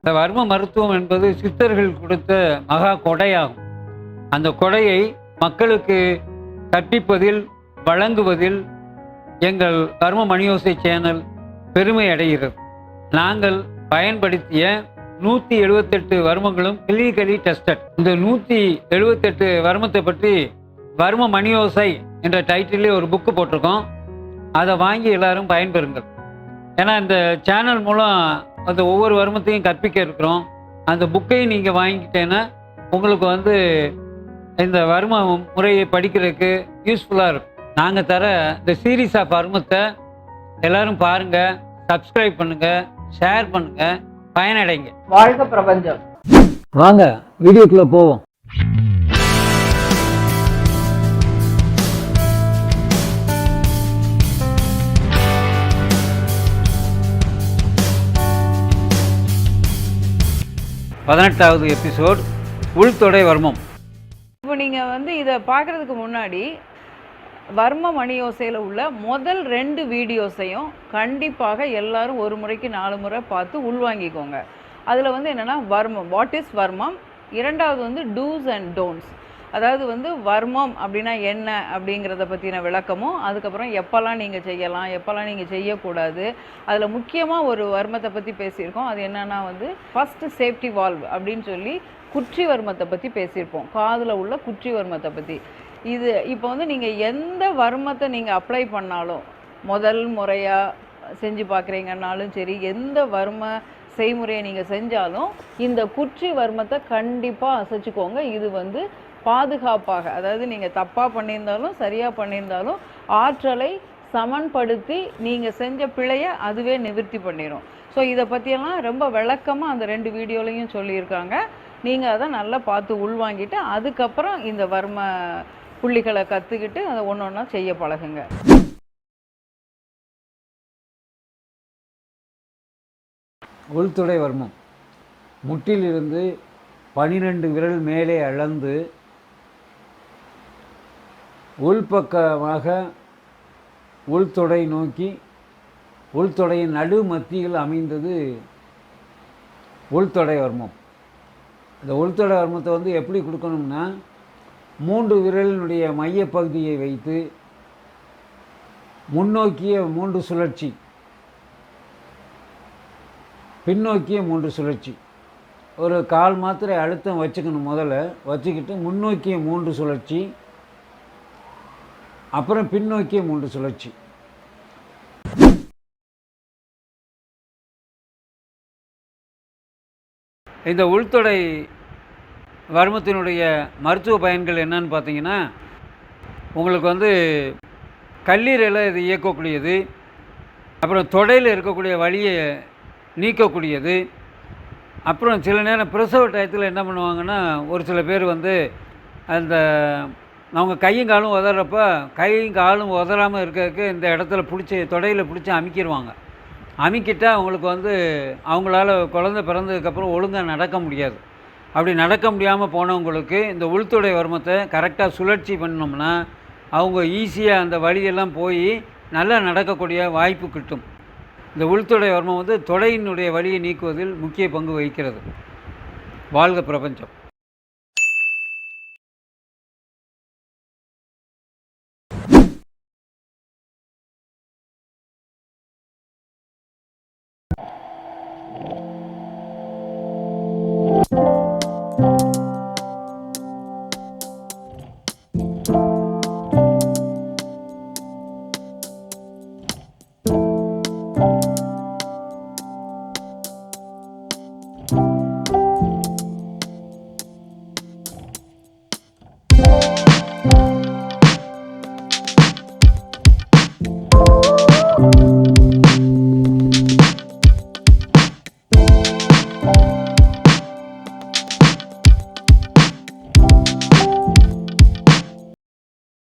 இந்த வர்ம மருத்துவம் என்பது சித்தர்கள் கொடுத்த மகா கொடையாகும். அந்த கொடையை மக்களுக்கு கற்பிப்பதில் வழங்குவதில் எங்கள் வர்ம மணியோசை சேனல் பெருமை அடைகிறது. நாங்கள் பயன்படுத்திய 178 வர்மங்களும் கிளினிக்கலி டெஸ்டட். இந்த 178 வர்மத்தை பற்றி வர்ம மணியோசை என்ற டைட்டிலே ஒரு புக்கு போட்டிருக்கோம். அதை வாங்கி எல்லாரும் பயன்பெறுங்கள். ஏன்னா இந்த சேனல் மூலம் அந்த ஒவ்வொரு வர்மத்தையும் கற்பிக்க இருக்கிறோம். அந்த புக்கையும் நீங்கள் வாங்கிட்டேன்னா உங்களுக்கு இந்த வர்ம முறையை படிக்கிறதுக்கு யூஸ்ஃபுல்லாக இருக்கும். நாங்கள் தர இந்த சீரீஸ் ஆஃப் வர்மத்தை எல்லோரும் பாருங்கள், சப்ஸ்கிரைப் பண்ணுங்கள், ஷேர் பண்ணுங்கள், பயனடைங்க. வாழ்க பிரபஞ்சம். வாங்க வீடியோக்குள்ளே போவோம். பதினெட்டாவது எபிசோட், உள்தொடை வர்மம். இப்போ நீங்கள் இதை பார்க்குறதுக்கு முன்னாடி வர்ம மணியோசையில் உள்ள முதல் 2 வீடியோஸையும் கண்டிப்பாக எல்லாரும் ஒரு முறைக்கு 4 முறை பார்த்து உள்வாங்கிக்கோங்க. அதில் என்னென்னா வர்மம், வாட் இஸ் வர்மம், இரண்டாவது டூஸ் அண்ட் டோன்ட்ஸ், அதாவது வர்மம் அப்படின்னா என்ன அப்படிங்கிறத பற்றின விளக்கமும், அதுக்கப்புறம் எப்போல்லாம் நீங்கள் செய்யலாம், எப்போல்லாம் நீங்கள் செய்யக்கூடாது. அதில் முக்கியமாக ஒரு வர்மத்தை பற்றி பேசியிருக்கோம். அது என்னென்னா ஃபஸ்ட்டு சேஃப்டி வால்வ் அப்படின்னு சொல்லி குற்றி வர்மத்தை பற்றி பேசியிருப்போம், காதில் உள்ள குற்றி வர்மத்தை பற்றி. இது இப்போ நீங்கள் எந்த வர்மத்தை நீங்கள் அப்ளை பண்ணாலும், முதல் முறையாக செஞ்சு பார்க்குறீங்கன்னாலும் சரி, எந்த வர்ம செய்முறையை நீங்கள் செஞ்சாலும் இந்த குற்றி வர்மத்தை கண்டிப்பாக அசைச்சிக்கோங்க. இது பாதுகாப்பாக, அதாவது நீங்கள் தப்பாக பண்ணியிருந்தாலும் சரியாக பண்ணியிருந்தாலும் ஆற்றலை சமன்படுத்தி நீங்கள் செஞ்ச பிழையை அதுவே நிவர்த்தி பண்ணிடும். ஸோ இதை பற்றியெல்லாம் ரொம்ப விளக்கமாக அந்த 2 வீடியோலையும் சொல்லியிருக்காங்க. நீங்கள் அதை நல்லா பார்த்து உள்வாங்கிட்டு அதுக்கப்புறம் இந்த வர்ம புள்ளிகளை கற்றுக்கிட்டு அதை ஒன்று ஒன்றா செய்ய பழகுங்க. உள்தொடை வர்மம் முட்டிலிருந்து 12 விரல் மேலே அளந்து உள்பக்கமாக உள்தொடை நோக்கி உள்தொடையின் நடு மத்தியில் அமைந்தது உள்தொடை வர்மம். இந்த உள்தொடை வர்மத்தை எப்படி கொடுக்கணும்னா, 3 விரலினுடைய மையப்பகுதியை வைத்து முன்னோக்கிய 3 சுழற்சி, பின்னோக்கிய 3 சுழற்சி, ஒரு 1/4 மாத்திரை அழுத்தம் வச்சுக்கணும். முதல்ல வச்சுக்கிட்டு முன்னோக்கிய 3 சுழற்சி, அப்புறம் பின்னோக்கிய 3 சுழற்சி. இந்த உள்தொடை வர்மத்தினுடைய மருத்துவ பயன்கள் என்னன்னு பார்த்தீங்கன்னா, உங்களுக்கு கல்லீரலை இது இயக்கக்கூடியது, அப்புறம் தொடையில் இருக்கக்கூடிய வலியை நீக்கக்கூடியது. அப்புறம் சில நேரம் பிரசவ டயத்தில் என்ன பண்ணுவாங்கன்னா, ஒரு சில பேர் அந்த அவங்க கையும் காலும் உதறப்ப கையும் காலும் உதறாமல் இருக்கிறதுக்கு இந்த இடத்துல பிடிச்சி தொடையில் பிடிச்சி அமுக்கிடுவாங்க. அமுக்கிட்டால் அவங்களுக்கு அவங்களால குழந்தை பிறந்ததுக்கப்புறம் ஒழுங்காக நடக்க முடியாது. அப்படி நடக்க முடியாமல் போனவங்களுக்கு இந்த உள்தொடை வர்மத்தை கரெக்டாக சுழற்சி பண்ணோம்னா அவங்க ஈஸியாக அந்த வழியெல்லாம் போய் நல்லா நடக்கக்கூடிய வாய்ப்பு கிட்டும். இந்த உள்தொடை வர்மம் தொடையினுடைய வலியை நீக்குவதில் முக்கிய பங்கு வகிக்கிறது. வாழ்க பிரபஞ்சம். you.